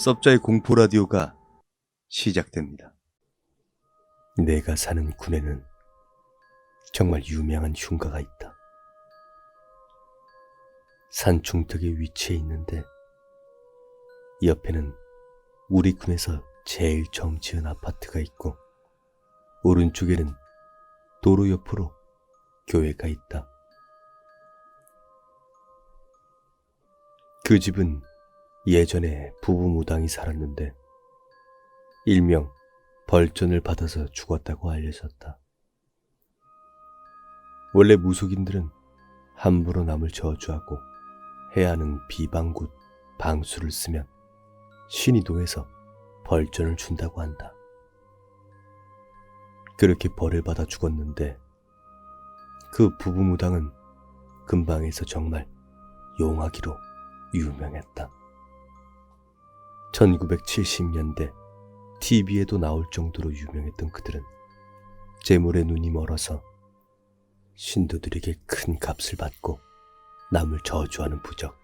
섭자의 공포 라디오가 시작됩니다. 내가 사는 군에는 정말 유명한 흉가가 있다. 산 중턱에 위치해 있는데 옆에는 우리 군에서 제일 처음 지은 아파트가 있고 오른쪽에는 도로 옆으로 교회가 있다. 그 집은 예전에 부부 무당이 살았는데 일명 벌전을 받아서 죽었다고 알려졌다. 원래 무속인들은 함부로 남을 저주하고 해야 하는 비방굿, 방수를 쓰면 신이 도에서 벌전을 준다고 한다. 그렇게 벌을 받아 죽었는데 그 부부 무당은 근방에서 정말 용하기로 유명했다. 1970년대 TV에도 나올 정도로 유명했던 그들은 재물에 눈이 멀어서 신도들에게 큰 값을 받고 남을 저주하는 부적,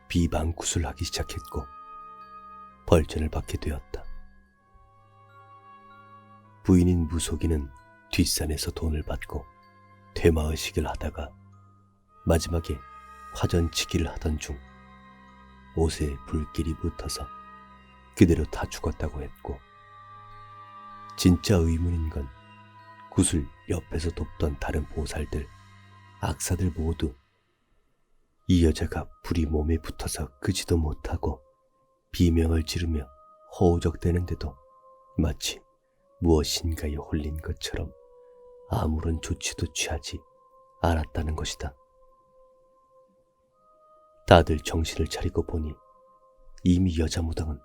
비방굿을 하기 시작했고 벌전을 받게 되었다. 부인인 무속인은 뒷산에서 돈을 받고 퇴마의식을 하다가 마지막에 화전치기를 하던 중 옷에 불길이 붙어서 그대로 다 죽었다고 했고, 진짜 의문인 건 굿을 옆에서 돕던 다른 보살들, 악사들 모두 이 여자가 불이 몸에 붙어서 끄지도 못하고 비명을 지르며 허우적대는데도 마치 무엇인가에 홀린 것처럼 아무런 조치도 취하지 않았다는 것이다. 다들 정신을 차리고 보니 이미 여자 무당은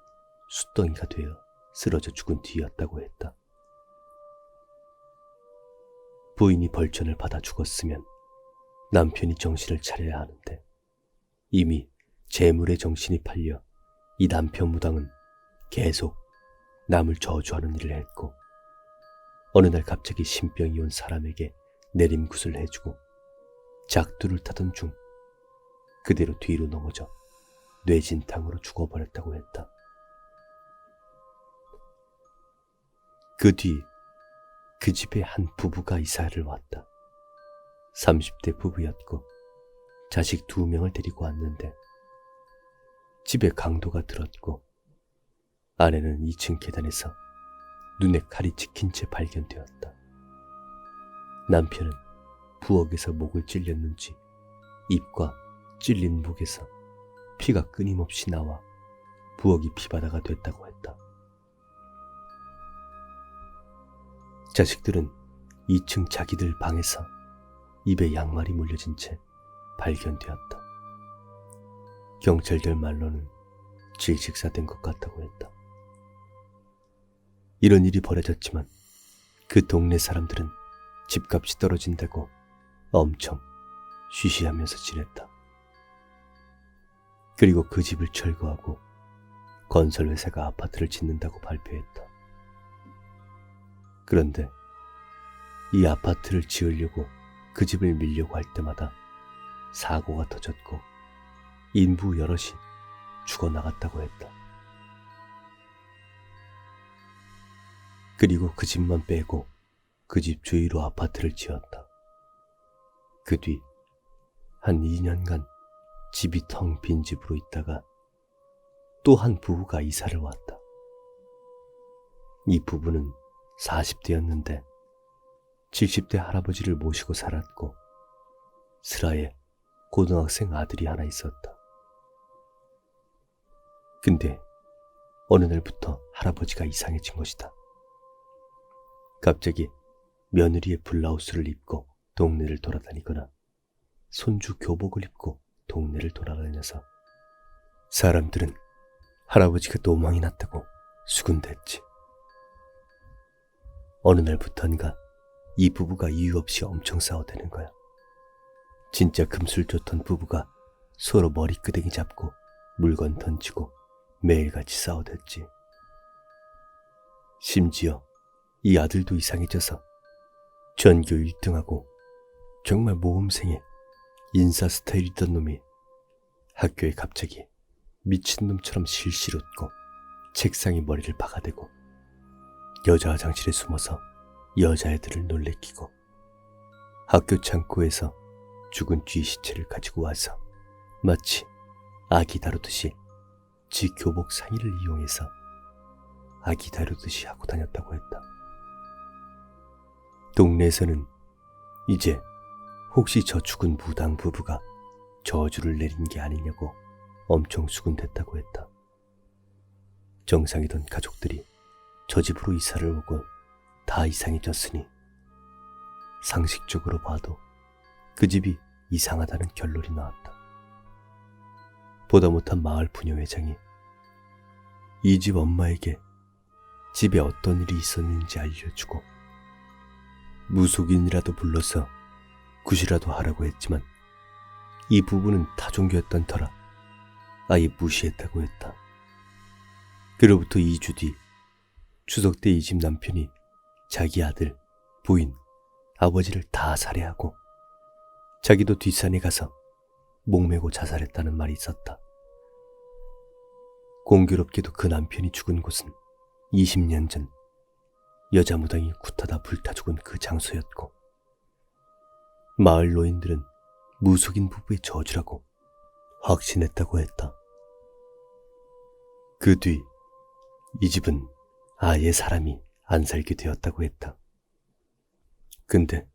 숫덩이가 되어 쓰러져 죽은 뒤였다고 했다. 부인이 벌전을 받아 죽었으면 남편이 정신을 차려야 하는데 이미 재물의 정신이 팔려 이 남편 무당은 계속 남을 저주하는 일을 했고, 어느 날 갑자기 신병이 온 사람에게 내림굿을 해주고 작두를 타던 중 그대로 뒤로 넘어져 뇌진탕으로 죽어버렸다고 했다. 그 뒤 그 집에 한 부부가 이사를 왔다. 30대 부부였고 자식 2명을 데리고 왔는데 집에 강도가 들었고 아내는 2층 계단에서 눈에 칼이 찍힌 채 발견되었다. 남편은 부엌에서 목을 찔렸는지 입과 찔린 목에서 피가 끊임없이 나와 부엌이 피바다가 됐다고 했다. 자식들은 2층 자기들 방에서 입에 양말이 물려진 채 발견되었다. 경찰들 말로는 질식사된 것 같다고 했다. 이런 일이 벌어졌지만 그 동네 사람들은 집값이 떨어진다고 엄청 쉬쉬하면서 지냈다. 그리고 그 집을 철거하고 건설회사가 아파트를 짓는다고 발표했다. 그런데 이 아파트를 지으려고 그 집을 밀려고 할 때마다 사고가 터졌고 인부 여럿이 죽어나갔다고 했다. 그리고 그 집만 빼고 그 집 주위로 아파트를 지었다. 그 뒤 한 2년간 집이 텅 빈 집으로 있다가 또 한 부부가 이사를 왔다. 이 부부는 40대였는데 70대 할아버지를 모시고 살았고 슬하에 고등학생 아들이 하나 있었다. 근데 어느 날부터 할아버지가 이상해진 것이다. 갑자기 며느리의 블라우스를 입고 동네를 돌아다니거나 손주 교복을 입고 동네를 돌아다녀서 사람들은 할아버지가 노망이 났다고 수군댔지. 어느 날부터인가 이 부부가 이유 없이 엄청 싸워대는 거야. 진짜 금술 좋던 부부가 서로 머리끄댕이 잡고 물건 던지고 매일같이 싸워댔지. 심지어 이 아들도 이상해져서 전교 1등하고 정말 모험생의 인싸 스타일이던 놈이 학교에 갑자기 미친놈처럼 실실 웃고 책상에 머리를 박아대고 여자 화장실에 숨어서 여자애들을 놀래키고 학교 창고에서 죽은 쥐 시체를 가지고 와서 마치 아기 다루듯이 지 교복 상의를 이용해서 아기 다루듯이 하고 다녔다고 했다. 동네에서는 이제 혹시 저 죽은 무당 부부가 저주를 내린 게 아니냐고 엄청 수군댔다고 했다. 정상이던 가족들이 저 집으로 이사를 오고 다 이상해졌으니 상식적으로 봐도 그 집이 이상하다는 결론이 나왔다. 보다 못한 마을 부녀회장이 이 집 엄마에게 집에 어떤 일이 있었는지 알려주고 무속인이라도 불러서 굿이라도 하라고 했지만 이 부부는 타종교였던 터라 아예 무시했다고 했다. 그로부터 2주 뒤 추석 때 이 집 남편이 자기 아들, 부인, 아버지를 다 살해하고 자기도 뒷산에 가서 목매고 자살했다는 말이 있었다. 공교롭게도 그 남편이 죽은 곳은 20년 전 여자 무당이 굿하다 불타 죽은 그 장소였고 마을 노인들은 무속인 부부의 저주라고 확신했다고 했다. 그 뒤 이 집은 아예 사람이 안 살게 되었다고 했다. 근데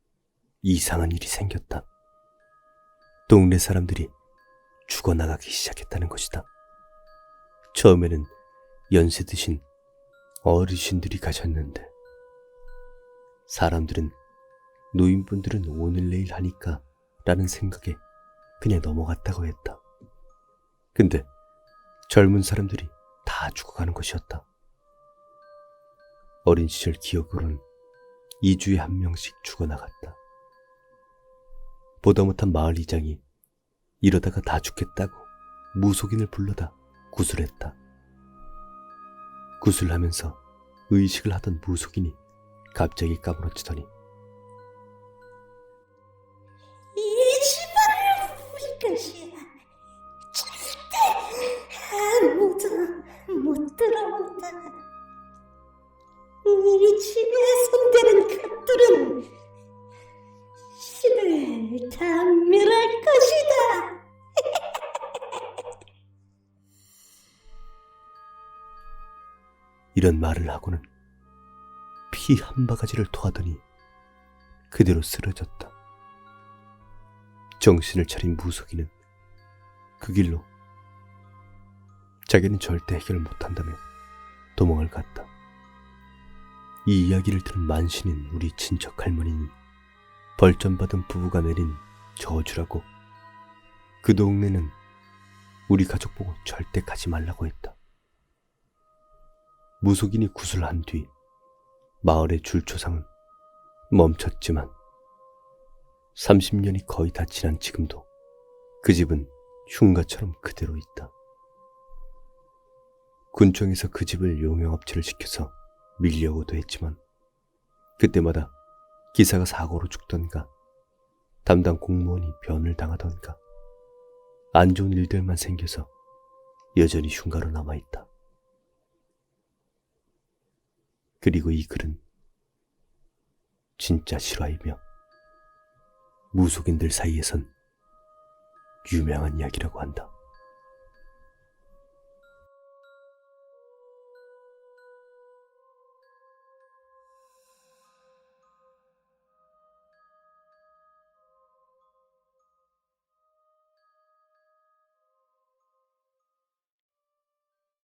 이상한 일이 생겼다. 동네 사람들이 죽어나가기 시작했다는 것이다. 처음에는 연세 드신 어르신들이 가셨는데 사람들은 노인분들은 오늘 내일 하니까 라는 생각에 그냥 넘어갔다고 했다. 근데 젊은 사람들이 다 죽어가는 것이었다. 어린 시절 기억으로는 2주에 한 명씩 죽어나갔다. 보다 못한 마을 이장이 이러다가 다 죽겠다고 무속인을 불러다 구술했다. 구술하면서 의식을 하던 무속인이 갑자기 까무러치더니 이 집안을 우리 것이야. 절대 아무도 못 들어온다. 이 집에 손대는 것들은 집을 다 멸할 것이다. 이런 말을 하고는 피 한 바가지를 토하더니 그대로 쓰러졌다. 정신을 차린 무속인은 그 길로 자기는 절대 해결을 못한다며 도망을 갔다. 이 이야기를 들은 만신인 우리 친척 할머니는 벌점받은 부부가 내린 저주라고 그 동네는 우리 가족 보고 절대 가지 말라고 했다. 무속인이 구술한 뒤 마을의 줄초상은 멈췄지만 30년이 거의 다 지난 지금도 그 집은 흉가처럼 그대로 있다. 군청에서 그 집을 용역업체를 시켜서 밀려오고도 했지만 그때마다 기사가 사고로 죽던가 담당 공무원이 변을 당하던가 안 좋은 일들만 생겨서 여전히 흉가로 남아있다. 그리고 이 글은 진짜 실화이며 무속인들 사이에선 유명한 이야기라고 한다.